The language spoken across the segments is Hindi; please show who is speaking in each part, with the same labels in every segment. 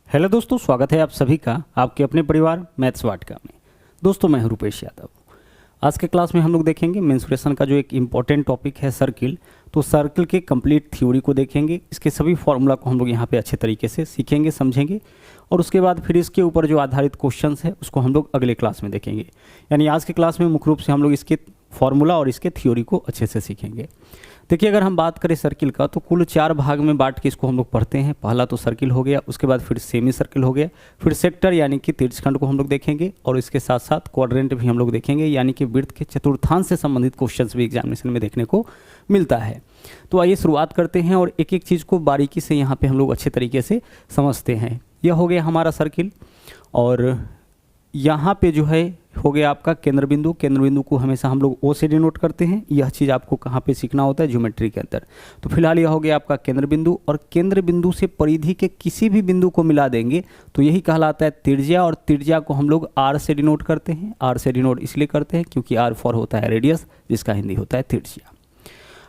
Speaker 1: हेलो दोस्तों, स्वागत है आप सभी का आपके अपने परिवार मैथ्स वाटिका में। दोस्तों मैं हूं रूपेश यादव। आज के क्लास में हम लोग देखेंगे मेंसुरेशन का जो एक इम्पॉर्टेंट टॉपिक है सर्किल। तो सर्किल के कंप्लीट थ्योरी को देखेंगे, इसके सभी फॉर्मूला को हम लोग यहाँ पे अच्छे तरीके से सीखेंगे, समझेंगे और उसके बाद फिर इसके ऊपर जो आधारित क्वेश्चंस है उसको हम लोग अगले क्लास में देखेंगे। यानी आज के क्लास में मुख्य रूप से हम लोग इसके फॉर्मूला और इसके थ्योरी को अच्छे से सीखेंगे। देखिए, अगर हम बात करें सर्किल का तो कुल 4 भाग में बांट के इसको हम लोग पढ़ते हैं। पहला तो सर्किल हो गया, उसके बाद फिर सेमी सर्किल हो गया, फिर सेक्टर यानी कि तीर्थखंड को हम लोग देखेंगे और इसके साथ साथ क्वाड्रेंट भी हम लोग देखेंगे, यानी कि वृत्त के चतुर्थांश से संबंधित क्वेश्चंस भी एग्जामिनेशन में देखने को मिलता है। तो आइए शुरुआत करते हैं और एक एक चीज़ को बारीकी से यहाँ पे हम लोग अच्छे तरीके से समझते हैं। यह हो गया हमारा सर्किल और यहाँ पे जो है हो गया आपका केंद्र बिंदु। केंद्र बिंदु को हमेशा हम लोग ओ से डिनोट करते हैं। यह चीज़ आपको कहाँ पे सीखना होता है, ज्योमेट्री के अंदर। तो फिलहाल यह हो गया आपका केंद्र बिंदु और केंद्र बिंदु से परिधि के किसी भी बिंदु को मिला देंगे तो यही कहलाता है त्रिज्या। और त्रिज्या को हम लोग आर से डिनोट करते हैं। आर से डिनोट इसलिए करते हैं क्योंकि आर फॉर होता है रेडियस, जिसका हिंदी होता है त्रिज्या।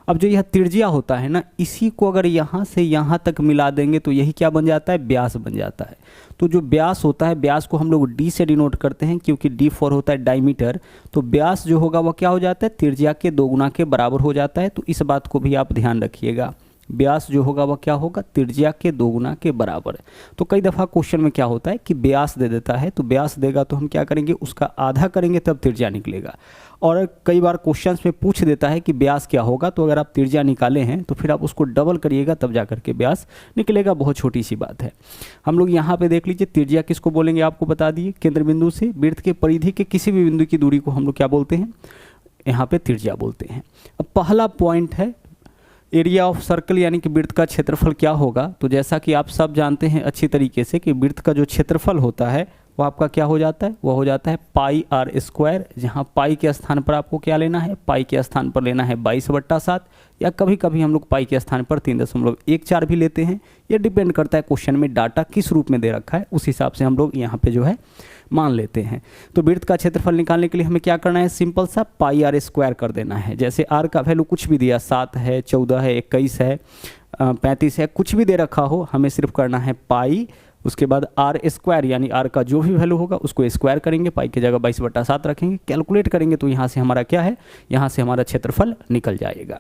Speaker 1: अब जो यह त्रिज्या होता है ना, इसी को अगर यहाँ से यहाँ तक मिला देंगे तो यही क्या बन जाता है, व्यास बन जाता है। तो जो व्यास होता है, व्यास को हम लोग डी से डिनोट करते हैं क्योंकि डी फॉर होता है डायमीटर। तो व्यास जो होगा वह क्या हो जाता है, त्रिज्या के 2 गुना के बराबर हो जाता है। तो इस बात को भी आप ध्यान रखिएगा, व्यास जो होगा वह क्या होगा, त्रिज्या के 2 गुना के बराबर है। तो कई दफ़ा क्वेश्चन में क्या होता है कि व्यास दे देता है, तो व्यास देगा तो हम क्या करेंगे, उसका आधा करेंगे तब त्रिज्या निकलेगा। और कई बार क्वेश्चंस में पूछ देता है कि व्यास क्या होगा, तो अगर आप त्रिज्या निकाले हैं तो फिर आप उसको डबल करिएगा तब जा करके व्यास निकलेगा। बहुत छोटी सी बात है। हम लोग यहाँ पे देख लीजिए, त्रिज्या किसको बोलेंगे आपको बता दिए, केंद्र बिंदु से वृत्त के परिधि के किसी भी बिंदु की दूरी को हम लोग क्या बोलते हैं, यहाँ पे त्रिज्या बोलते हैं। अब पहला पॉइंट है एरिया ऑफ सर्कल, यानी कि वृत्त का क्षेत्रफल क्या होगा। तो जैसा कि आप सब जानते हैं अच्छी तरीके से कि वृत्त का जो क्षेत्रफल होता है वो आपका क्या हो जाता है, वह हो जाता है पाई आर स्क्वायर। जहाँ पाई के स्थान पर आपको क्या लेना है, पाई के स्थान पर लेना है 22/7 या कभी कभी हम लोग पाई के स्थान पर 3.14 भी लेते हैं। यह डिपेंड करता है क्वेश्चन में डाटा किस रूप में दे रखा है, उस हिसाब से हम लोग यहाँ पे जो है मान लेते हैं। तो वृत्त का क्षेत्रफल निकालने के लिए हमें क्या करना है, सिंपल सा पाई आर स्क्वायर कर देना है। जैसे आर का वैल्यू कुछ भी दिया, 7 है, 14 है, 21 है, 35 है, कुछ भी दे रखा हो, हमें सिर्फ करना है पाई, उसके बाद आर स्क्वायर यानी आर का जो भी वैल्यू होगा उसको स्क्वायर करेंगे, पाई की जगह 22/7 रखेंगे, कैलकुलेट करेंगे तो यहाँ से हमारा क्या है, यहाँ से हमारा क्षेत्रफल निकल जाएगा।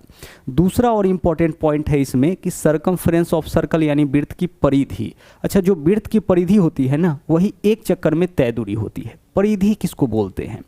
Speaker 1: दूसरा और इम्पॉर्टेंट पॉइंट है इसमें कि सरकमफ्रेंस ऑफ सर्कल यानी वृत्त की परिधि। अच्छा, जो वृत्त की परिधि होती है ना, वही एक चक्कर में तय दूरी होती है। परिधि किसको बोलते हैं,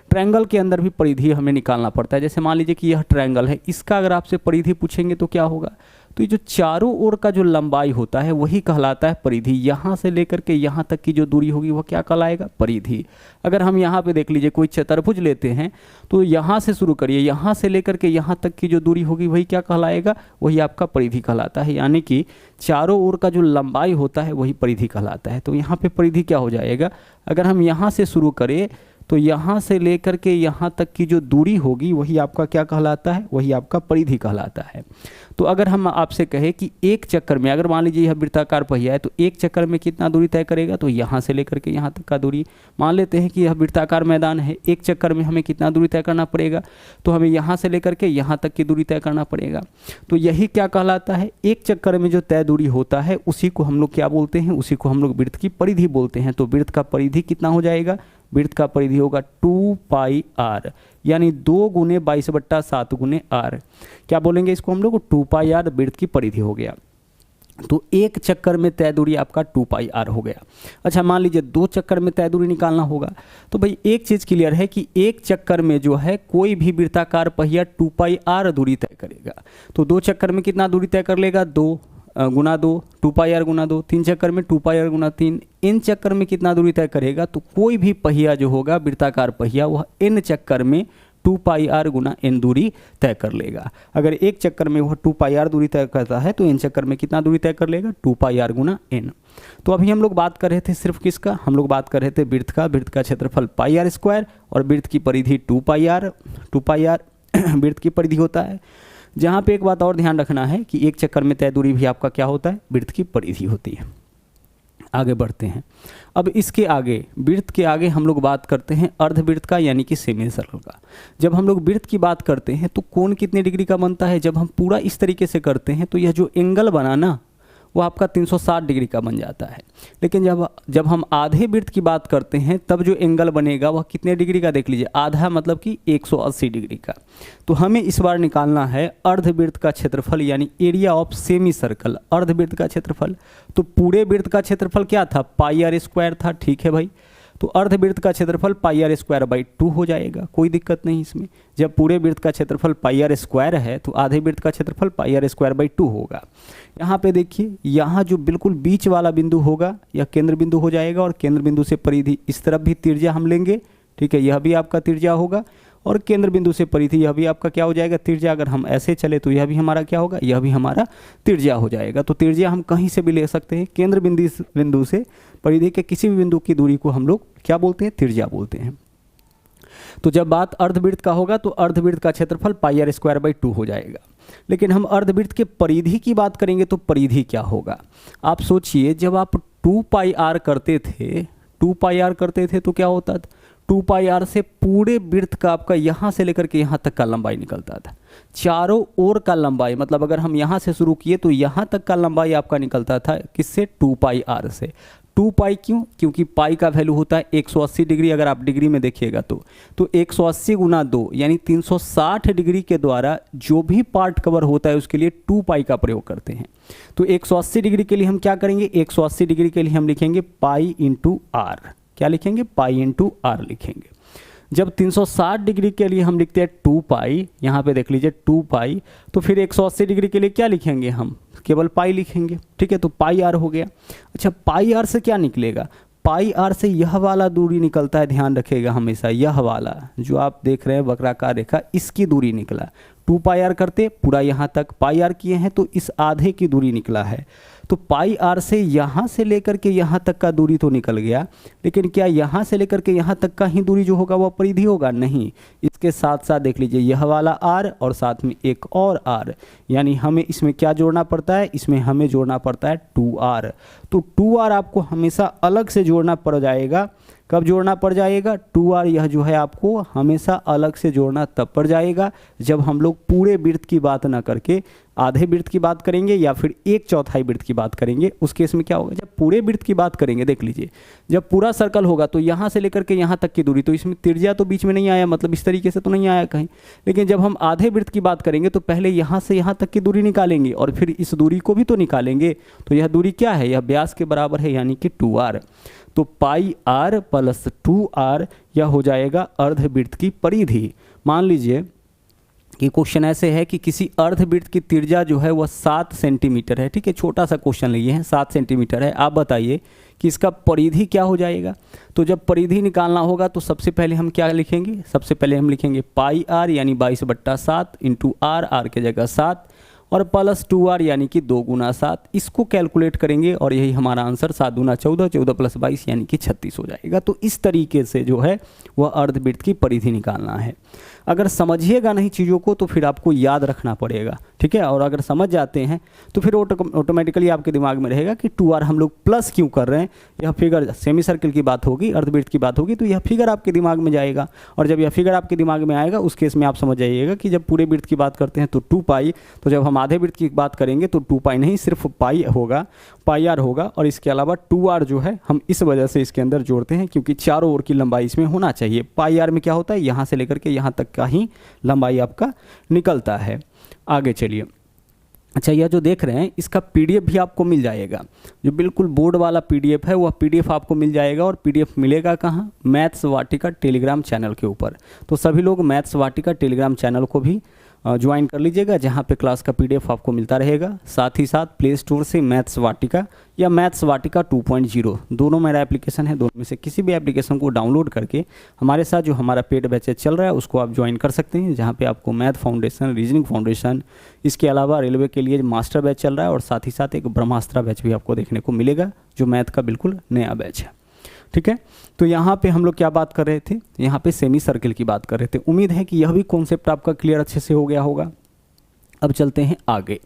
Speaker 1: ट्रायंगल के अंदर भी परिधि हमें निकालना पड़ता है। जैसे मान लीजिए कि यह ट्रायंगल है, इसका अगर आपसे परिधि पूछेंगे तो क्या होगा, तो ये जो चारों ओर का जो लंबाई होता है वही कहलाता है परिधि। यहाँ से लेकर के यहाँ तक की जो दूरी होगी वह क्या कहलाएगा, परिधि। अगर हम यहाँ पे देख लीजिए कोई चतुर्भुज लेते हैं तो यहाँ से शुरू करिए, यहाँ से लेकर के यहाँ तक की जो दूरी होगी वही क्या कहलाएगा, वही आपका परिधि कहलाता है। यानी कि चारों ओर का जो लंबाई होता है वही परिधि कहलाता है। तो यहाँ पे परिधि क्या हो जाएगा, अगर हम यहाँ से शुरू करें तो यहाँ से लेकर के यहाँ तक की जो दूरी होगी वही आपका क्या कहलाता है, वही आपका परिधि कहलाता है। तो अगर हम आपसे कहें कि एक चक्कर में, अगर मान लीजिए यह वृत्ताकार पहिया है तो एक चक्कर में कितना दूरी तय करेगा, तो यहाँ से लेकर के यहाँ तक का दूरी, मान लेते हैं कि यह वृत्ताकार मैदान है, एक चक्कर में हमें कितना दूरी तय करना पड़ेगा, तो हमें यहाँ से लेकर के यहाँ तक की दूरी तय करना पड़ेगा। तो यही क्या कहलाता है, एक चक्कर में जो तय दूरी होता है उसी को हम लोग क्या बोलते हैं, उसी को हम लोग वृत्त की परिधि बोलते हैं। तो वृत्त का परिधि कितना हो जाएगा, वृत्त का परिधि होगा 2 पाई आर, यानी 2 गुने 22/7 गुने आर। क्या बोलेंगे इसको हम लोग, 2 पाई आर वृत्त की परिधि हो गया। तो एक चक्कर में तय दूरी आपका 2 पाई आर हो गया। अच्छा, मान लीजिए 2 चक्कर में तय दूरी निकालना होगा, तो भाई एक चीज़ क्लियर है कि एक चक्कर में जो है कोई भी वृत्ताकार पहिया 2 पाई आर दूरी तय करेगा। तो 2 चक्कर में कितना दूरी तय कर लेगा, 2 गुना 2, 2 पाई आर गुना 2, 3 चक्कर में 2 पाई आर गुना 3, इन चक्कर में कितना दूरी तय करेगा, तो कोई भी पहिया जो होगा वृत्ताकार पहिया वह इन चक्कर में 2 पाई आर गुना एन दूरी तय कर लेगा। अगर एक चक्कर में वह 2 पाई आर दूरी तय करता है तो इन चक्कर में कितना दूरी तय कर लेगा, 2 पाई आर गुना एन। तो अभी हम लोग बात कर रहे थे सिर्फ किसका, हम लोग बात कर रहे थे वृत्त का। वृत्त का क्षेत्रफल पाई आर स्क्वायर और वृत्त की परिधि 2 पाई आर वृत्त की परिधि होता है। जहाँ पे एक बात और ध्यान रखना है कि एक चक्कर में तय दूरी भी आपका क्या होता है, वृत्त की परिधि होती है। आगे बढ़ते हैं। अब इसके आगे, वृत्त के आगे हम लोग बात करते हैं अर्धवृत्त का, यानी कि सेमी सर्कल का। जब हम लोग वृत्त की बात करते हैं तो कोण कितने डिग्री का बनता है, जब हम पूरा इस तरीके से करते हैं तो यह जो एंगल बना ना वो आपका 360 डिग्री का बन जाता है। लेकिन जब हम आधे वृत्त की बात करते हैं तब जो एंगल बनेगा वह कितने डिग्री का देख लीजिए, आधा मतलब कि 180 डिग्री का। तो हमें इस बार निकालना है अर्धवृत्त का क्षेत्रफल यानी एरिया ऑफ सेमी सर्कल, अर्धवृत्त का क्षेत्रफल। तो पूरे वृत्त का क्षेत्रफल क्या था, पाई आर स्क्वायर था, ठीक है भाई। तो अर्धवृत्त का क्षेत्रफल पाई आर स्क्वायर बाई 2 हो जाएगा, कोई दिक्कत नहीं इसमें। जब पूरे वृत्त का क्षेत्रफल पाई आर स्क्वायर है तो आधे वृत्त का क्षेत्रफल पाई आर स्क्वायर बाई 2 होगा। यहाँ पे देखिए, यहाँ जो बिल्कुल बीच वाला बिंदु होगा यह केंद्र बिंदु हो जाएगा, और केंद्र बिंदु से परिधि इस तरफ भी त्रिज्या हम लेंगे, ठीक है, यह भी आपका त्रिज्या होगा, और केंद्र बिंदु से परिधि यह भी आपका क्या हो जाएगा, त्रिज्या। अगर हम ऐसे चले तो यह भी हमारा क्या होगा, यह भी हमारा त्रिज्या हो जाएगा। तो त्रिज्या हम कहीं से भी ले सकते हैं, केंद्र बिंदु से परिधि के किसी भी बिंदु की दूरी को हम लोग क्या बोलते हैं, त्रिज्या बोलते हैं। तो जब बात अर्धवृत्त का होगा तो अर्धवृत्त का क्षेत्रफल पाई आर स्क्वायर बाई 2 हो जाएगा। लेकिन हम अर्धवृत्त के परिधि की बात करेंगे तो परिधि क्या होगा, आप सोचिए, जब आप 2 पाई आर करते थे तो क्या होता था, 2 पाई आर से पूरे वृत्त का आपका यहाँ से लेकर के यहाँ तक का लंबाई निकलता था, चारों ओर का लंबाई, मतलब अगर हम यहाँ से शुरू किए तो यहाँ तक का लंबाई आपका निकलता था किससे, 2 पाई आर से। 2 पाई क्यों, क्योंकि पाई का वैल्यू होता है 180 डिग्री, अगर आप डिग्री में देखिएगा तो 180 गुना 2 यानी 360 डिग्री के द्वारा जो भी पार्ट कवर होता है उसके लिए 2 पाई का प्रयोग करते हैं। तो 180 डिग्री के लिए हम क्या करेंगे, 180 डिग्री के लिए हम लिखेंगे पाई इंटू आर, क्या लिखेंगे, पाई इंटू आर लिखेंगे। जब 360 डिग्री के लिए हम लिखते हैं 2 पाई, यहाँ पे देख लीजिए 2 पाई, तो फिर 180 डिग्री के लिए क्या लिखेंगे, हम केवल पाई लिखेंगे, ठीक है, तो पाई आर हो गया। अच्छा, पाई आर से क्या निकलेगा, पाई आर से यह वाला दूरी निकलता है, ध्यान रखिएगा हमेशा, यह वाला जो आप देख रहे हैं वक्राकार रेखा, इसकी दूरी निकला। 2 पाई आर करते पूरा यहाँ तक, पाई आर किए हैं तो इस आधे की दूरी निकला है। तो पाई आर से यहाँ से लेकर के यहाँ तक का दूरी तो निकल गया, लेकिन क्या यहाँ से लेकर के यहाँ तक का ही दूरी जो होगा वह परिधि होगा, नहीं। इसके साथ साथ देख लीजिए यह वाला आर और साथ में एक और आर, यानी हमें इसमें क्या जोड़ना पड़ता है, इसमें हमें जोड़ना पड़ता है 2r। तो 2r आपको हमेशा अलग से जोड़ना पड़ जाएगा। कब जोड़ना पड़ जाएगा, 2r यह जो है आपको हमेशा अलग से जोड़ना तब पड़ जाएगा जब हम लोग पूरे वृत्त की बात ना करके आधे वृत्त की बात करेंगे या फिर 1/4 वृत्त की बात करेंगे। उस केस में क्या होगा, जब पूरे वृत्त की बात करेंगे, देख लीजिए जब पूरा सर्कल होगा तो यहाँ से लेकर के यहाँ तक की दूरी, तो इसमें त्रिज्या तो बीच में नहीं आया, मतलब इस तरीके से तो नहीं आया कहीं। लेकिन जब हम आधे वृत्त की बात करेंगे तो पहले यहाँ से यहाँ तक की दूरी निकालेंगे और फिर इस दूरी को भी तो निकालेंगे। तो यह दूरी क्या है, यह व्यास के बराबर है, यानी कि 2r। तो पाई आर प्लस 2r यह हो जाएगा अर्धवृत्त की परिधि। मान लीजिए कि क्वेश्चन ऐसे है कि किसी अर्धवृत्त की त्रिज्या जो है वह 7 सेंटीमीटर है, ठीक है, छोटा सा क्वेश्चन लिए हैं, 7 सेंटीमीटर है। आप बताइए कि इसका परिधि क्या हो जाएगा। तो जब परिधि निकालना होगा तो सबसे पहले हम क्या लिखेंगे, सबसे पहले हम लिखेंगे पाई आर यानी 22/7 इंटू आर की जगह 7 और प्लस 2r यानी कि 2 गुना 7, इसको कैलकुलेट करेंगे और यही हमारा आंसर 7 दूना 14, 14 प्लस 22 यानी कि 36 हो जाएगा। तो इस तरीके से जो है वह अर्धवृत्त की परिधि निकालना है। अगर समझिएगा नहीं चीज़ों को तो फिर आपको याद रखना पड़ेगा, ठीक है, और अगर समझ जाते हैं तो फिर ऑटोमेटिकली आपके दिमाग में रहेगा कि 2r हम लोग प्लस क्यों कर रहे हैं। यह फिगर सेमी सर्कल की बात होगी, अर्धवृत्त की बात होगी, तो यह फिगर आपके दिमाग में जाएगा, और जब यह फिगर आपके दिमाग में आएगा उस केस में आप समझ जाइएगा कि जब पूरे वृत्त की बात करते हैं तो 2 पाई, तो जब हम आधे वृत्त की बात करेंगे तो 2 पाई नहीं, सिर्फ पाई होगा, पाई आर होगा, और इसके अलावा 2r जो है हम इस वजह से इसके अंदर जोड़ते हैं क्योंकि चारों ओर की लंबाई इसमें होना चाहिए। पाई आर में क्या होता है, यहाँ से लेकर के यहाँ तक का ही लंबाई आपका निकलता है। आगे चलिए, अच्छा यह जो देख रहे हैं इसका पीडीएफ भी आपको मिल जाएगा, जो बिल्कुल बोर्ड वाला पीडीएफ है वह पीडीएफ आपको मिल जाएगा। और पीडीएफ मिलेगा कहाँ, मैथ्स वाटिका टेलीग्राम चैनल के ऊपर। तो सभी लोग मैथ्स वाटिका टेलीग्राम चैनल को भी ज्वाइन कर लीजिएगा, जहाँ पे क्लास का पीडीएफ आपको मिलता रहेगा। साथ ही साथ प्ले स्टोर से मैथ्स वाटिका या मैथ्स वाटिका 2.0 दोनों मेरा एप्लीकेशन है, दोनों में से किसी भी एप्लीकेशन को डाउनलोड करके हमारे साथ जो हमारा पेड बैच चल रहा है उसको आप ज्वाइन कर सकते हैं, जहाँ पे आपको मैथ फाउंडेशन, रीजनिंग फाउंडेशन, इसके अलावा रेलवे के लिए मास्टर बैच चल रहा है और साथ ही साथ एक ब्रह्मास्त्र बैच भी आपको देखने को मिलेगा जो मैथ का बिल्कुल नया बैच है, ठीक है। तो यहाँ पे हम लोग क्या बात कर रहे थे, यहाँ पे सेमी सर्कल की बात कर रहे थे। उम्मीद है कि यह भी कॉन्सेप्ट आपका क्लियर अच्छे से हो गया होगा। अब चलते हैं आगे।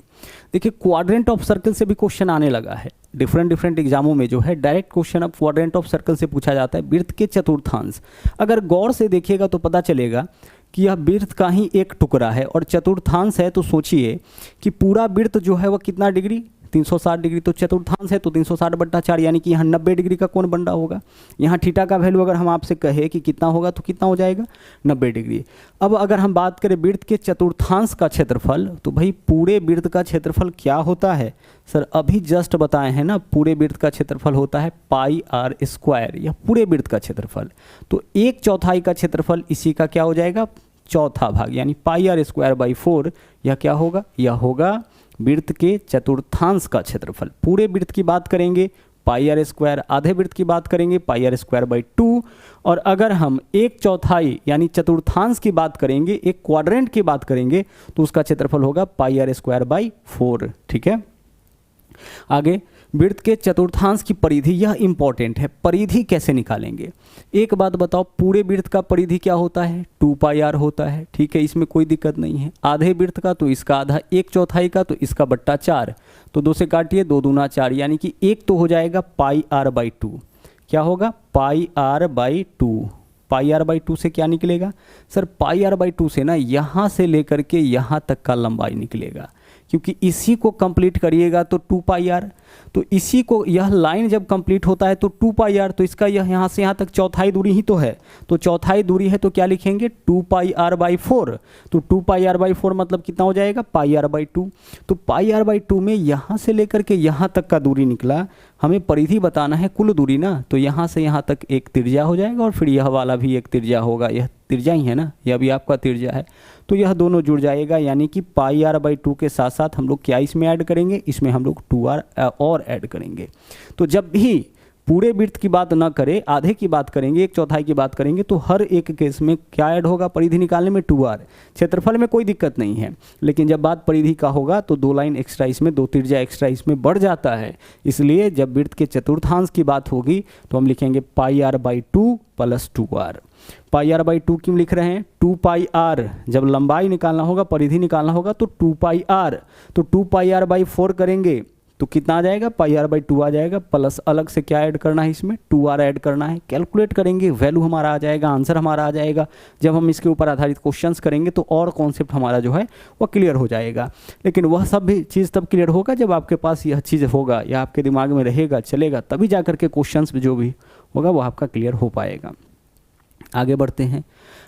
Speaker 1: देखिए क्वाड्रेंट ऑफ सर्कल से भी क्वेश्चन आने लगा है, डिफरेंट एग्जामों में जो है डायरेक्ट क्वेश्चन अब क्वाड्रेंट ऑफ सर्कल से पूछा जाता है। वृत्त के चतुर्थांश, अगर गौर से देखिएगा तो पता चलेगा कि यह वृत्त का ही एक टुकड़ा है और चतुर्थांश है, तो सोचिए कि पूरा वृत्त जो है वह कितना डिग्री, 360 डिग्री तो चतुर्थांश है, तो 360 बट्टा 4 यानी कि यहाँ 90 डिग्री का कोण बन रहा होगा। यहाँ थीटा का वैल्यू अगर हम आपसे कहे कि कितना होगा तो कितना हो जाएगा 90 डिग्री। अब अगर हम बात करें वृत्त के चतुर्थांश का क्षेत्रफल, तो भाई पूरे वृत्त का क्षेत्रफल क्या होता है सर, अभी जस्ट बताए हैं ना, पूरे वृत्त का क्षेत्रफल होता है पाई आर स्क्वायर, या पूरे वृत्त का क्षेत्रफल। तो 1/4 का क्षेत्रफल इसी का क्या हो जाएगा, चौथा भाग, यानी पाई आर स्क्वायर बाई 4। यह क्या होगा, यह होगा वृत्त के चतुर्थांश का क्षेत्रफल। पूरे वृत्त की बात करेंगे पाई आर स्क्वायर, आधे वृत्त की बात करेंगे पाई आर स्क्वायर बाई 2, और अगर हम 1/4 यानी चतुर्थांश की बात करेंगे, एक क्वाड्रेंट की बात करेंगे, तो उसका क्षेत्रफल होगा पाई आर स्क्वायर बाई 4। ठीक है, आगे वृत्त के चतुर्थांश की परिधि, यह इंपॉर्टेंट है। परिधि कैसे निकालेंगे, एक बात बताओ, पूरे वृत्त का परिधि क्या होता है, 2 पाई आर होता है। ठीक है, इसमें कोई दिक्कत नहीं है। आधे वृत्त का तो इसका आधा, 1/4 का तो इसका बट्टा 4, तो 2 से काटिए, 2 दूना 4, यानी कि 1 तो हो जाएगा पाई आर बाई 2। क्या होगा, pi r by 2। Pi r by 2 से क्या निकलेगा सर, पाई आर बाई 2 से ना यहाँ से लेकर के यहाँ तक का लंबाई निकलेगा, क्योंकि इसी को कंप्लीट करिएगा तो 2 पाई आर, तो इसी को, यह लाइन जब कंप्लीट होता है तो 2 पाई आर, तो इसका यह यहाँ से यहाँ तक चौथाई दूरी ही तो है, तो चौथाई दूरी है तो क्या लिखेंगे 2 पाई आर बाई 4। तो 2 पाई आर बाई 4 मतलब कितना हो जाएगा, पाई आर बाई 2। तो पाई आर बाई 2 में यहाँ से लेकर के यहाँ तक का दूरी निकला, हमें परिधि बताना है कुल दूरी ना, तो यहाँ से यहाँ तक एक त्रिज्या हो जाएगा, और फिर यह वाला भी एक त्रिज्या होगा, यह त्रिज्या ही है ना, यह भी आपका त्रिज्या है, तो यह दोनों जुड़ जाएगा, यानी कि पाई आर बाई 2 के साथ साथ हम लोग क्या इसमें ऐड करेंगे, इसमें हम लोग 2r और ऐड करेंगे। तो जब भी पूरे वृत्त की बात ना करें, आधे की बात करेंगे, 1/4 की बात करेंगे, तो हर एक केस में क्या ऐड होगा, परिधि निकालने में 2r। क्षेत्रफल में कोई दिक्कत नहीं है, लेकिन जब बात परिधि का होगा तो 2 लाइन एक्स्ट्रा इसमें, 2 त्रिज्या एक्स्ट्रा इसमें बढ़ जाता है। इसलिए जब वृत्त के चतुर्थांश की बात होगी तो हम लिखेंगे pi r by 2 plus 2r। Pi r by 2 क्यों लिख रहे हैं, 2 पाई आर, जब लंबाई निकालना होगा, परिधि निकालना होगा तो 2 पाई आर, तो 2 पाई आर बाई 4 करेंगे तो कितना आ जाएगा, पाई आर बाई 2 आ जाएगा, प्लस अलग से क्या ऐड करना है, इसमें 2r ऐड करना है। कैलकुलेट करेंगे, वैल्यू हमारा आ जाएगा, आंसर हमारा आ जाएगा। जब हम इसके ऊपर आधारित क्वेश्चंस करेंगे तो और कॉन्सेप्ट हमारा जो है वह क्लियर हो जाएगा। लेकिन वह सब भी चीज़ तब क्लियर होगा जब आपके पास यह चीज़ होगा, या आपके दिमाग में रहेगा, चलेगा, तभी जा करके क्वेश्चंस जो भी होगा वो आपका क्लियर हो पाएगा। आगे बढ़ते हैं,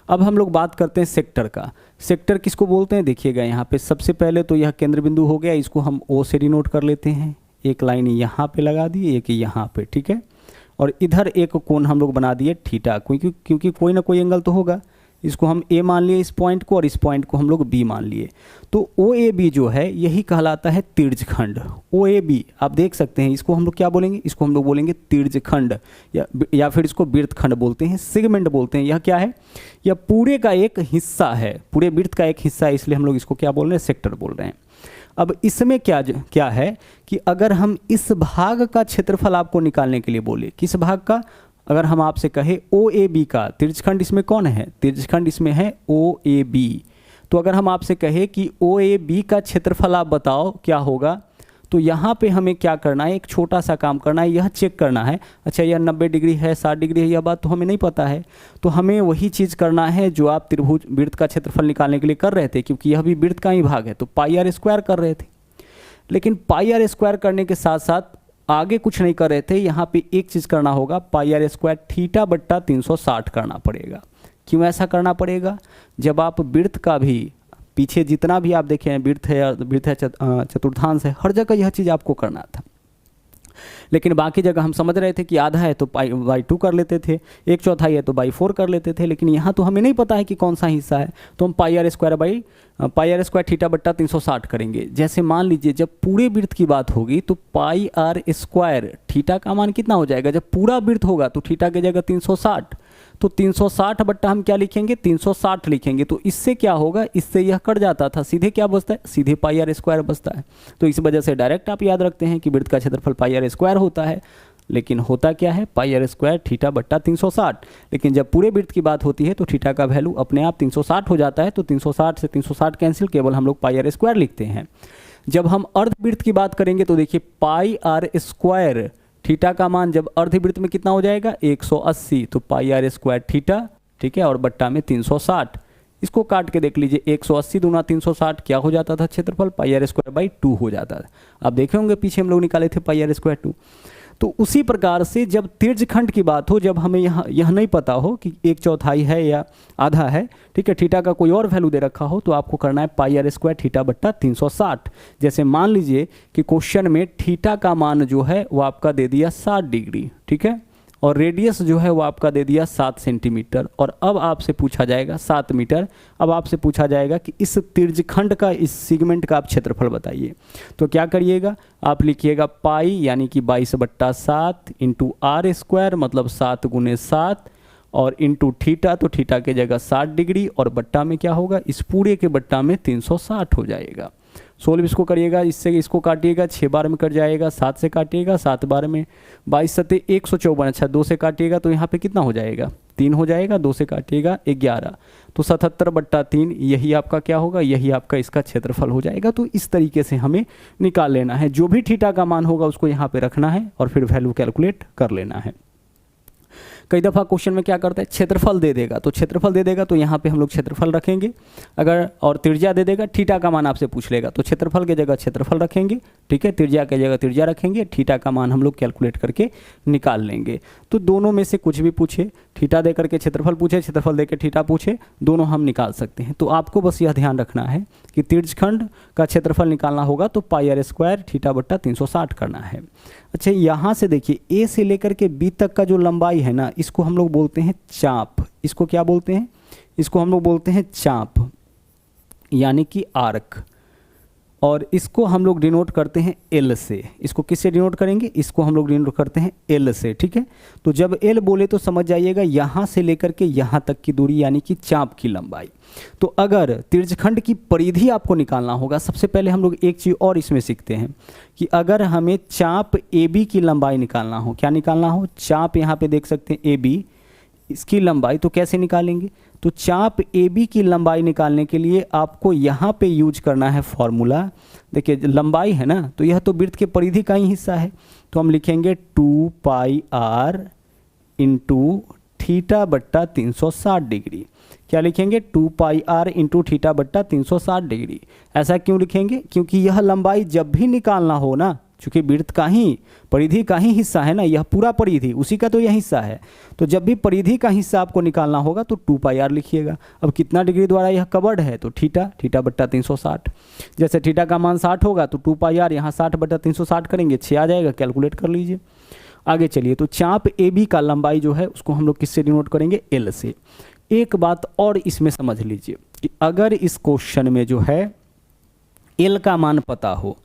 Speaker 1: अब हम लोग बात करते हैं सेक्टर का। सेक्टर किसको बोलते हैं, देखिएगा यहाँ पे सबसे पहले तो यह केंद्र बिंदु हो गया, इसको हम ओ से डिनोट कर लेते हैं। एक लाइन यहाँ पे लगा दी, एक यहाँ पे, ठीक है, और इधर एक कोण हम लोग बना दिए थीटा, क्योंकि कोई ना कोई एंगल तो होगा। इसको हम ए मान लिए इस पॉइंट को, और इस पॉइंट को हम लोग बी मान लिए। तो ओ ए बी जो है यही कहलाता है तिर्यखंड। ओ ए बी आप देख सकते हैं, इसको हम लोग क्या बोलेंगे, इसको हम लोग बोलेंगे तिर्यखंड, या फिर इसको वृत्तखंड बोलते हैं, सेगमेंट बोलते हैं। यह क्या है, यह पूरे का एक हिस्सा है, पूरे वृत्त का एक हिस्सा है, इसलिए हम लोग इसको क्या बोल रहे हैं, सेक्टर बोल रहे हैं। अब इसमें क्या है कि अगर हम इस भाग का क्षेत्रफल आपको निकालने के लिए बोले, किस भाग का, अगर हम आपसे कहे ओ ए बी का, तिर्यखंड इसमें कौन है, तिर्यखंड इसमें है ओ ए बी। तो अगर हम आपसे कहे कि ओ ए बी का क्षेत्रफल आप बताओ क्या होगा, तो यहाँ पे हमें क्या करना है, एक छोटा सा काम करना है, यह चेक करना है, अच्छा यह 90 डिग्री है, 60 डिग्री है, यह बात तो हमें नहीं पता है। तो हमें वही चीज़ करना है जो आप त्रिभुज वृत्त का क्षेत्रफल निकालने के लिए कर रहे थे, क्योंकि यह भी वृत्त का ही भाग है, तो पाई आर स्क्वायर कर रहे थे। लेकिन पाई आर स्क्वायर करने के साथ साथ आगे कुछ नहीं कर रहे थे, यहाँ पे एक चीज़ करना होगा, पाई आर स्क्वायर थीटा बट्टा 360 करना पड़ेगा। क्यों ऐसा करना पड़ेगा, जब आप वृत्त का भी पीछे जितना भी आप देखें, वृत्त है चतुर्थांश है, हर जगह यह चीज़ आपको करना था। लेकिन बाकी जगह हम समझ रहे थे कि आधा है तो पाई बाई 2 कर लेते थे, 1/4 है तो बाई 4 कर लेते थे, लेकिन यहाँ तो हमें नहीं पता है कि कौन सा हिस्सा है, तो हम पाई आर स्क्वायर थीटा बट्टा 360 करेंगे। जैसे मान लीजिए जब पूरे वृत्त की बात होगी तो पाई आर स्क्वायर थीटा का मान कितना हो जाएगा, जब पूरा वृत्त होगा तो थीटा की जगह 360, तो 360 बट्टा हम क्या लिखेंगे, 360 लिखेंगे। तो इससे क्या होगा, इससे यह कट जाता था, सीधे क्या बचता है, सीधे पाई आर स्क्वायर बचता है। तो इस वजह से डायरेक्ट आप याद रखते हैं कि वृत्त का क्षेत्रफल पाई आर स्क्वायर होता है, लेकिन होता क्या है, पाई आर स्क्वायर थीटा बट्टा 360। लेकिन जब पूरे वृत्त की बात होती है तो थीटा का वैल्यू अपने आप 360 हो जाता है, तो 360 से 360 कैंसिल, केवल हम लोग पाई आर स्क्वायर लिखते हैं। जब हम अर्धवृत्त की बात करेंगे तो देखिए पाई आर स्क्वायर थीटा का मान जब अर्धवृत्त में कितना हो जाएगा, 180, तो पाई आर स्क्वायर थीटा, ठीक है, और बट्टा में 360, इसको काट के देख लीजिए, 180 दूना 360 क्या हो जाता था क्षेत्रफल, पाई आर स्क्वायर बाई 2 हो जाता था। आप देखे होंगे पीछे हम लोग निकाले थे पाई आर स्क्वायर 2। तो उसी प्रकार से जब तिर्यखंड की बात हो, जब हमें यह नहीं पता हो कि 1/4 है या आधा है, ठीक है, थीटा का कोई और वैल्यू दे रखा हो, तो आपको करना है पाई आर स्क्वायर थीटा बट्टा 360। जैसे मान लीजिए कि क्वेश्चन में थीटा का मान जो है वो आपका दे दिया 60 डिग्री, ठीक है, और रेडियस जो है वो आपका दे दिया 7 सेंटीमीटर, और अब आपसे पूछा जाएगा 7 मीटर। अब आपसे पूछा जाएगा कि इस तिर्यखंड का, इस सेगमेंट का आप क्षेत्रफल बताइए। तो क्या करिएगा, आप लिखिएगा पाई यानी कि 22/7 इंटू आर स्क्वायर मतलब 7 × 7 और इंटू थीटा, तो थीटा के जगह 60 डिग्री और बट्टा में क्या होगा, इस पूरे के बट्टा में 360 हो जाएगा। सोल्व इसको करिएगा, इससे इसको काटिएगा, 6 बार में कट जाएगा, 7 से काटिएगा 7 बार में, 22 सत्ते 154। अच्छा 2 से काटिएगा तो यहाँ पे कितना हो जाएगा, 3 हो जाएगा, 2 से काटिएगा 11, तो 77/3 यही आपका क्या होगा, यही आपका इसका क्षेत्रफल हो जाएगा। तो इस तरीके से हमें निकाल लेना है, जो भी थीटा का मान होगा उसको यहाँ पे रखना है और फिर वैल्यू कैलकुलेट कर लेना है। कई दफ़ा क्वेश्चन में क्या करता है, क्षेत्रफल दे देगा, तो क्षेत्रफल दे देगा तो यहाँ पे हम लोग क्षेत्रफल रखेंगे, अगर और त्रिज्या दे देगा, थीटा का मान आपसे पूछ लेगा तो क्षेत्रफल की जगह क्षेत्रफल रखेंगे, ठीक है, त्रिज्या की जगह त्रिज्या रखेंगे, थीटा का मान हम लोग कैलकुलेट करके निकाल लेंगे। तो दोनों में से कुछ भी पूछे, थीटा दे करके क्षेत्रफल पूछे, क्षेत्रफल दे के थीटा पूछे, दोनों हम निकाल सकते हैं। तो आपको बस यह ध्यान रखना है कि तिर्यखंड का क्षेत्रफल निकालना होगा तो पाई आर स्क्वायर थीटा बट्टा 360 करना है। अच्छा यहाँ से देखिए, ए से लेकर के बी तक का जो लंबाई है ना, इसको हम लोग बोलते हैं चाप। इसको क्या बोलते हैं, इसको हम लोग बोलते हैं चाप यानी कि आर्क, और इसको हम लोग डिनोट करते हैं एल से। इसको किससे डिनोट करेंगे, इसको हम लोग डिनोट करते हैं एल से, ठीक है। तो जब एल बोले तो समझ जाइएगा यहाँ से लेकर के यहाँ तक की दूरी यानी कि चाप की लंबाई। तो अगर तिर्यखंड की परिधि आपको निकालना होगा, सबसे पहले हम लोग एक चीज़ और इसमें सीखते हैं कि अगर हमें चाप ए बी की लंबाई निकालना हो, क्या निकालना हो, चाप यहाँ पे देख सकते हैं ए बी, इसकी लंबाई, तो कैसे निकालेंगे, तो चाप ए बी की लंबाई निकालने के लिए आपको यहाँ पे यूज करना है फॉर्मूला। देखिए लंबाई है ना, तो यह तो वृत्त के परिधि का ही हिस्सा है, तो हम लिखेंगे 2 पाई आर इंटू थीटा बट्टा 360 डिग्री। क्या लिखेंगे, 2 पाई आर इंटू थीटा बट्टा 360 डिग्री। ऐसा क्यों लिखेंगे, क्योंकि यह लंबाई जब भी निकालना हो ना, चूँकि वृत्त का ही, परिधि का ही हिस्सा है ना, यह पूरा परिधि उसी का तो यह हिस्सा है, तो जब भी परिधि का हिस्सा आपको निकालना होगा तो 2 पाई आर लिखिएगा। अब कितना डिग्री द्वारा यह कवर्ड है, तो थीटा, थीटा बट्टा 360। जैसे थीटा का मान 60 होगा तो 2 पाई आर यहाँ 60 बट्टा 360 करेंगे, 6 आ जाएगा, कैलकुलेट कर लीजिए। आगे चलिए, तो चाप ए बी का लंबाई जो है उसको हम लोग किससे डिनोट करेंगे, एल से। एक बात और इसमें समझ लीजिए कि अगर इस क्वेश्चन में जो है एल का मान पता हो,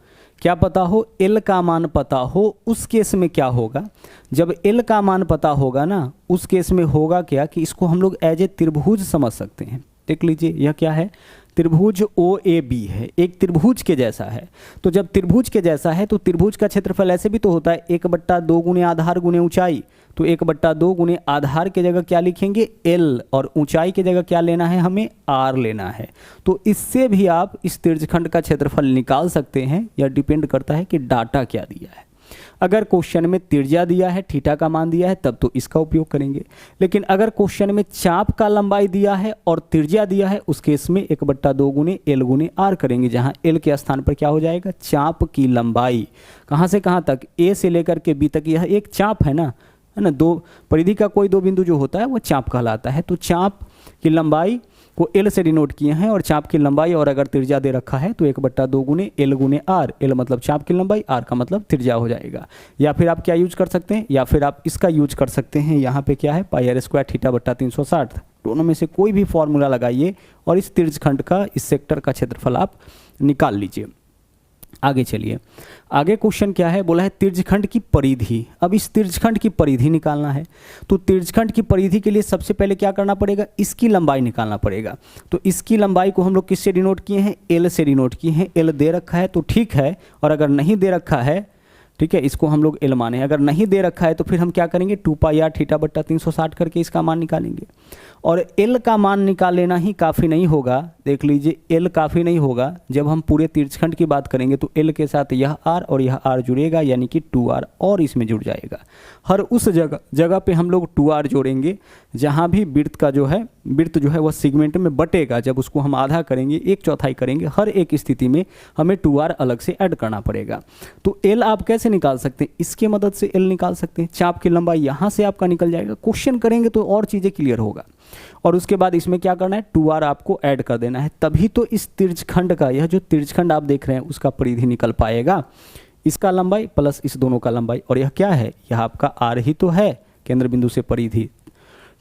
Speaker 1: क्या पता हो, एल का मान पता हो, उस केस में क्या होगा, जब एल का मान पता होगा ना, उस केस में होगा क्या कि इसको हम लोग एज ए त्रिभुज समझ सकते हैं। देख लीजिए यह क्या है, त्रिभुज ओ ए बी है, एक त्रिभुज के जैसा है। तो जब त्रिभुज के जैसा है तो त्रिभुज का क्षेत्रफल ऐसे भी तो होता है 1/2 गुणे आधार गुणे ऊंचाई, तो 1/2 गुणे आधार के जगह क्या लिखेंगे, एल, और ऊंचाई के जगह क्या लेना है, हमें आर लेना है। तो इससे भी आप इस तिर्यखंड का क्षेत्रफल निकाल सकते हैं, यह डिपेंड करता है कि डाटा क्या दिया है। अगर क्वेश्चन में त्रिज्या दिया है, थीटा का मान दिया है, तब तो इसका उपयोग करेंगे। लेकिन अगर क्वेश्चन में चाप का लंबाई दिया है और त्रिज्या दिया है, उस केस में 1/2 गुणे एल गुणे आर करेंगे, जहां एल के स्थान पर क्या हो जाएगा, चाप की लंबाई। कहां से कहां तक, ए से लेकर के बी तक, यह एक चाप है ना, दो परिधि का कोई दो बिंदु जो होता है वो चाप कहलाता है। तो चाप की लंबाई को एल से डिनोट किए हैं, और चाप की लंबाई और अगर त्रिज्या दे रखा है तो 1/2 गुणे एल गुणे आर, एल मतलब चाप की लंबाई, आर का मतलब त्रिज्या हो जाएगा। या फिर आप क्या यूज कर सकते हैं, या फिर आप इसका यूज कर सकते हैं, यहाँ पे क्या है, पाई आर स्क्वायर थीटा बट्टा 360। दोनों में से कोई भी फॉर्मूला लगाइए और इस तिर्यखंड का, इस सेक्टर का क्षेत्रफल आप निकाल लीजिए। आगे चलिए, आगे क्वेश्चन क्या है, बोला है तिर्यखंड की परिधि। अब इस तिर्यखंड की परिधि निकालना है, तो तिर्यखंड की परिधि के लिए सबसे पहले क्या करना पड़ेगा, इसकी लंबाई निकालना पड़ेगा। तो इसकी लंबाई को हम लोग किससे डिनोट किए हैं, एल से डिनोट किए हैं। एल दे रखा है तो ठीक है, और अगर नहीं दे रखा है, ठीक है, इसको हम लोग एल माने। अगर नहीं दे रखा है तो फिर हम क्या करेंगे, 2 पाई आर थीटा बट्टा 360 करके इसका मान निकालेंगे। और एल का मान निकाल लेना ही काफ़ी नहीं होगा, देख लीजिए एल काफ़ी नहीं होगा, जब हम पूरे तिरछखंड की बात करेंगे तो एल के साथ यह आर और यह आर जुड़ेगा, यानी कि 2r और इसमें जुड़ जाएगा। हर उस जगह पे हम लोग 2r जोड़ेंगे जहाँ भी वृत्त का जो है वृत्त जो है वह सेगमेंट में बटेगा। जब उसको हम आधा करेंगे, 1/4 करेंगे, हर एक स्थिति में हमें 2r अलग से ऐड करना पड़ेगा। तो एल आप कैसे निकाल सकते हैं, इसके मदद से एल निकाल सकते हैं। चाप की लंबाई यहाँ से आपका निकल जाएगा। क्वेश्चन करेंगे तो और चीज़ें क्लियर होगा। और उसके बाद इसमें क्या करना है, 2r आपको ऐड कर देना है, तभी तो इस तिरछखंड का, यह जो तिरछखंड आप देख रहे हैं उसका परिधि निकल पाएगा। इसका लंबाई प्लस इस दोनों का लंबाई, और यह क्या है, यह आपका r ही तो है केंद्र बिंदु से परिधि।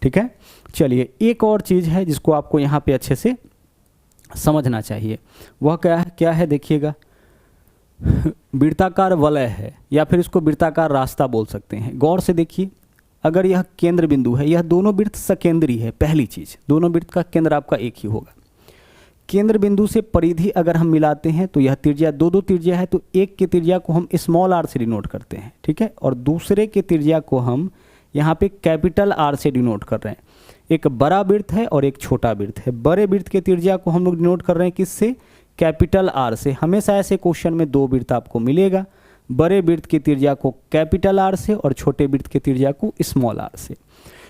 Speaker 1: ठीक है, चलिए एक और चीज़ है जिसको आपको यहाँ पे अच्छे से समझना चाहिए, वह क्या है देखिएगा। वृत्ताकार वलय है या फिर इसको वृत्ताकार रास्ता बोल सकते हैं। गौर से देखिए, अगर यह केंद्र बिंदु है, यह दोनों वृत्त सकेंद्री है। पहली चीज, दोनों वृत्त का केंद्र आपका एक ही होगा। केंद्र बिंदु से परिधि अगर हम मिलाते हैं तो यह त्रिज्या, दो त्रिज्या है, तो एक के त्रिज्या को हम स्मॉल r से डिनोट करते हैं, ठीक है, और दूसरे के त्रिज्या को हम यहाँ पे कैपिटल R से डिनोट कर रहे हैं। एक बड़ा वृत्त है और एक छोटा वृत्त है। बड़े वृत्त के त्रिज्या को हम लोग डिनोट कर रहे हैं किससे, कैपिटल R से। हमेशा ऐसे क्वेश्चन में दो वृत्त आपको मिलेगा, बड़े वृत्त की त्रिज्या को कैपिटल R से और छोटे वृत्त की त्रिज्या को स्मॉल r से।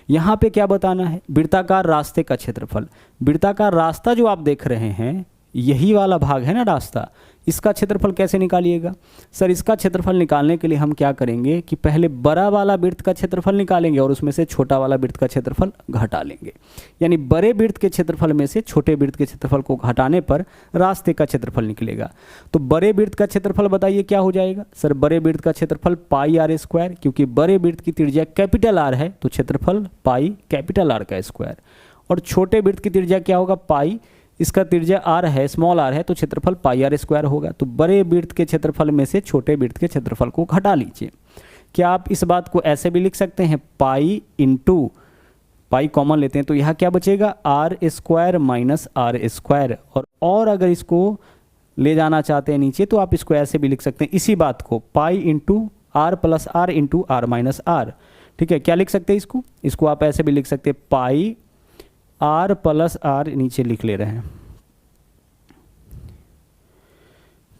Speaker 1: यहाँ पे क्या बताना है, वृत्ताकार रास्ते का क्षेत्रफल। वृत्ताकार रास्ता जो आप देख रहे हैं, यही वाला भाग है ना रास्ता, इसका क्षेत्रफल कैसे निकालिएगा। सर इसका क्षेत्रफल निकालने के लिए हम क्या करेंगे कि पहले बड़ा वाला वृत्त का क्षेत्रफल निकालेंगे और उसमें से छोटा वाला वृत्त का क्षेत्रफल घटा लेंगे। यानी बड़े वृत्त के क्षेत्रफल में से छोटे वृत्त के क्षेत्रफल को घटाने पर रास्ते का क्षेत्रफल निकलेगा। तो बड़े वृत्त का क्षेत्रफल बताइए क्या हो जाएगा। सर बड़े वृत्त का क्षेत्रफल पाई r स्क्वायर, क्योंकि बड़े वृत्त की त्रिज्या कैपिटल R है तो क्षेत्रफल पाई कैपिटल R का स्क्वायर। और छोटे वृत्त की त्रिज्या क्या होगा, पाई, इसका त्रिज्या r है, स्मॉल r है, तो क्षेत्रफल पाई r स्क्वायर होगा। तो बड़े वृत्त के क्षेत्रफल में से छोटे वृत्त के क्षेत्रफल को घटा लीजिए। क्या आप इस बात को ऐसे भी लिख सकते हैं, पाई इंटू, पाई कॉमन लेते हैं तो यहाँ क्या बचेगा, r square minus r square. और अगर इसको ले जाना चाहते हैं नीचे तो आप इसको ऐसे भी लिख सकते हैं, इसी बात को, pi into r plus r into r minus r। ठीक है, क्या लिख सकते हैं इसको आप ऐसे भी लिख सकते हैं, पाई r प्लस r, नीचे लिख ले रहे हैं,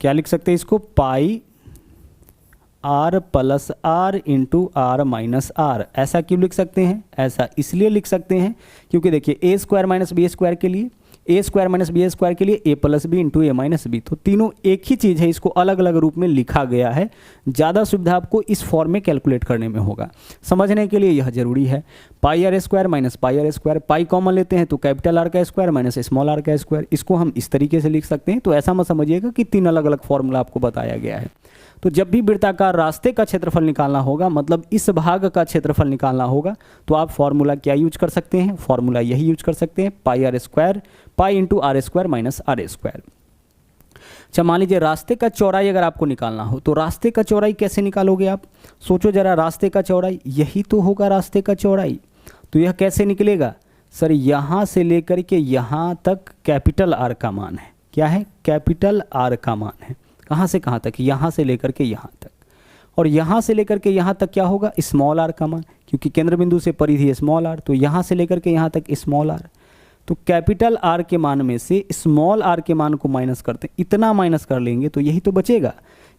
Speaker 1: क्या लिख सकते हैं इसको, पाई r plus r into r minus r। ऐसा क्यों लिख सकते हैं, ऐसा इसलिए लिख सकते हैं क्योंकि देखिए a square minus B square के लिए, a square minus B square के लिए a plus B into A minus B, तो तीनों एक ही चीज़ है, इसको अलग अलग रूप में लिखा गया है। ज़्यादा सुविधा आपको इस फॉर्म में कैलकुलेट करने में होगा, समझने के लिए यह जरूरी है। पाई r square minus pi r square, pi common लेते हैं तो कैपिटल R का स्क्वायर माइनस स्मॉल r का स्क्वायर, इसको हम इस तरीके से लिख सकते हैं। तो ऐसा मत समझिएगा कि तीन अलग अलग फॉर्मूला आपको बताया गया है। तो जब भी वृत्ताकार रास्ते का क्षेत्रफल निकालना होगा, मतलब इस भाग का क्षेत्रफल निकालना होगा, तो आप फॉर्मूला क्या यूज कर सकते हैं, फॉर्मूला यही यूज कर सकते हैं, पाई r square, pi into r square minus r square. अच्छा मान लीजिए रास्ते का चौड़ाई अगर आपको निकालना हो तो रास्ते का चौड़ाई कैसे निकालोगे आप, सोचो जरा, रास्ते का चौड़ाई यही तो होगा रास्ते का चौड़ाई। तो यह कैसे निकलेगा, सर यहाँ से लेकर के यहाँ तक कैपिटल R का मान है, क्या है, कैपिटल R का मान है। कहाँ से कहाँ तक, यहाँ से लेकर के यहाँ तक, और यहाँ से लेकर के यहाँ तक क्या होगा, स्मॉल r का मान, क्योंकि केंद्र बिंदु से परिधि स्मॉल r, तो यहाँ से लेकर के यहाँ तक स्मॉल r। तो कैपिटल R के मान में से स्मॉल r के मान को माइनस करते हैं, इतना माइनस कर लेंगे तो यही तो बचेगा,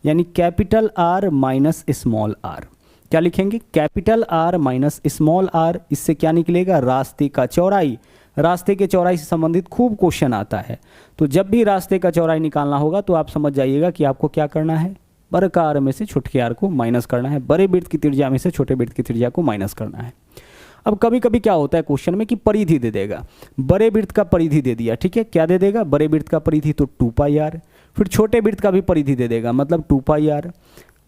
Speaker 1: यानी capital R minus small r। क्या लिखेंगे, capital R minus small r। इससे क्या निकलेगा, रास्ते का चौड़ाई। रास्ते के चौड़ाई से संबंधित खूब क्वेश्चन आता है, तो जब भी रास्ते का चौड़ाई निकालना होगा तो आप समझ जाइएगा कि आपको क्या करना है, बड़े का r में से छोटे r को माइनस करना है, बड़े वृत्त की त्रिज्या में से छोटे वृत्त की त्रिज्या को माइनस करना है। अब कभी कभी क्या होता है क्वेश्चन में कि परिधि दे देगा, बड़े वृत्त का परिधि दे दिया, ठीक है, क्या दे देगा, बड़े वृत्त का परिधि तो 2 पाई r, फिर छोटे वृत्त का भी परिधि दे देगा मतलब 2 पाई r।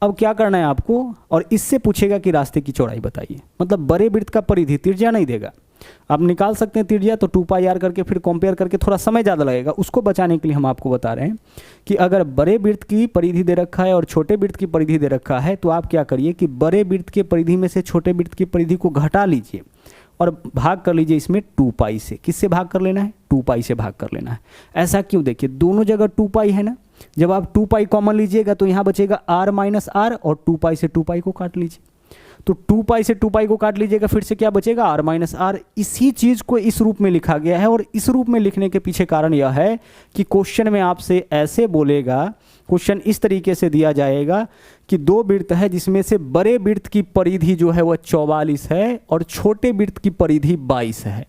Speaker 1: अब क्या करना है आपको, और इससे पूछेगा कि रास्ते की चौड़ाई बताइए, मतलब बड़े वृत्त का परिधि, त्रिज्या नहीं देगा। आप निकाल सकते हैं त्रिज्या, तो 2 पाई r करके फिर कंपेयर करके थोड़ा समय ज़्यादा लगेगा, उसको बचाने के लिए हम आपको बता रहे हैं कि अगर बड़े वृत्त की परिधि दे रखा है और छोटे वृत्त की परिधि दे रखा है तो आप क्या करिए कि बड़े वृत्त के परिधि में से छोटे वृत्त की परिधि को घटा लीजिए और भाग कर लीजिए इसमें 2 पाई से। किससे भाग कर लेना है, 2 पाई से भाग कर लेना है। ऐसा क्यों, देखिए दोनों जगह 2 पाई है ना, जब आप 2 पाई कॉमन लीजिएगा तो यहाँ बचेगा r माइनस r और 2 पाई से 2 पाई को काट लीजिए। तो 2 पाई से 2 पाई को काट लीजिएगा, फिर से क्या बचेगा r माइनस आर। इसी चीज़ को इस रूप में लिखा गया है और इस रूप में लिखने के पीछे कारण यह है कि क्वेश्चन में आपसे ऐसे बोलेगा, क्वेश्चन इस तरीके से दिया जाएगा कि 2 वृत्त है जिसमें से बड़े वृत्त की परिधि जो है वह 44 है और छोटे वृत्त की परिधि 22 है।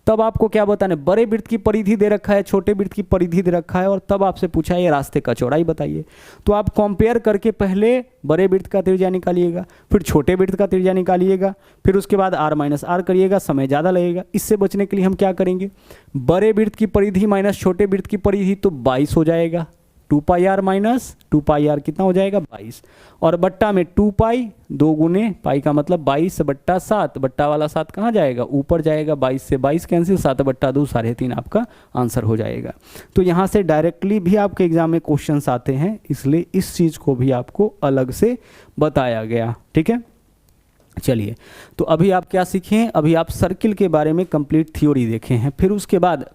Speaker 1: तब आपको क्या बताना है, बड़े वृत्त की परिधि दे रखा है, छोटे वृत्त की परिधि दे रखा है और तब आपसे पूछा है ये रास्ते का चौड़ाई बताइए। तो आप कंपेयर करके पहले बड़े वृत्त का त्रिज्या निकालिएगा, फिर छोटे वृत्त का त्रिज्या निकालिएगा, फिर उसके बाद r माइनस आर करिएगा, समय ज़्यादा लगेगा। इससे बचने के लिए हम क्या करेंगे, बड़े वृत्त की परिधि माइनस छोटे वृत्त की परिधि तो 22 हो जाएगा, 2 pi are minus 2 pi are कितना हो जाएगा 22, और बट्टा में 2 पाई 2 गुने पाई का मतलब 22 बट्टा 7, बट्टा वाला 7 कहाँ जाएगा, ऊपर जाएगा, 22 से 22 कैंसिल, 7 बट्टा 2 3.5 आपका आंसर हो जाएगा। तो यहाँ से डायरेक्टली भी आपके एग्जाम में क्वेश्चंस आते हैं, इसलिए इस चीज़ को भी आपको अलग से बताया गया। ठीक है, चलिए, तो अभी आप क्या सीखे हैं, अभी आप सर्किल के बारे में कंप्लीट थ्योरी देखे हैं। फिर उसके बाद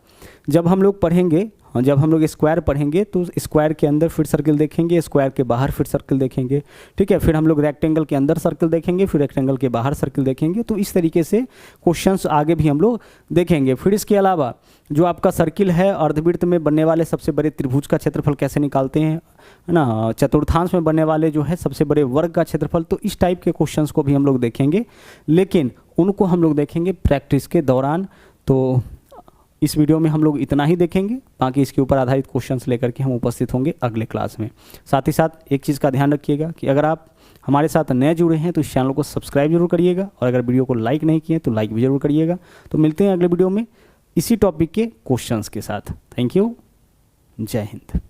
Speaker 1: जब हम लोग पढ़ेंगे, जब हम लोग स्क्वायर पढ़ेंगे तो स्क्वायर के अंदर फिर सर्किल देखेंगे, स्क्वायर के बाहर फिर सर्किल देखेंगे। ठीक है, फिर हम लोग रेक्टेंगल के अंदर सर्किल देखेंगे, फिर रेक्टेंगल के बाहर सर्किल देखेंगे। तो इस तरीके से क्वेश्चंस आगे भी हम लोग देखेंगे। फिर इसके अलावा जो आपका सर्किल है, अर्धवृत्त में बनने वाले सबसे बड़े त्रिभुज का क्षेत्रफल कैसे निकालते हैं, है ना, चतुर्थांश में बनने वाले जो है सबसे बड़े वर्ग का क्षेत्रफल, तो इस टाइप के क्वेश्चंस को भी हम लोग देखेंगे, लेकिन उनको हम लोग देखेंगे प्रैक्टिस के दौरान। तो इस वीडियो में हम लोग इतना ही देखेंगे, बाकी इसके ऊपर आधारित क्वेश्चंस लेकर के हम उपस्थित होंगे अगले क्लास में। साथ ही साथ एक चीज़ का ध्यान रखिएगा कि अगर आप हमारे साथ नए जुड़े हैं तो इस चैनल को सब्सक्राइब जरूर करिएगा, और अगर वीडियो को लाइक नहीं किए तो लाइक भी जरूर करिएगा। तो मिलते हैं अगले वीडियो में इसी टॉपिक के क्वेश्चंस के साथ। थैंक यू, जय हिंद।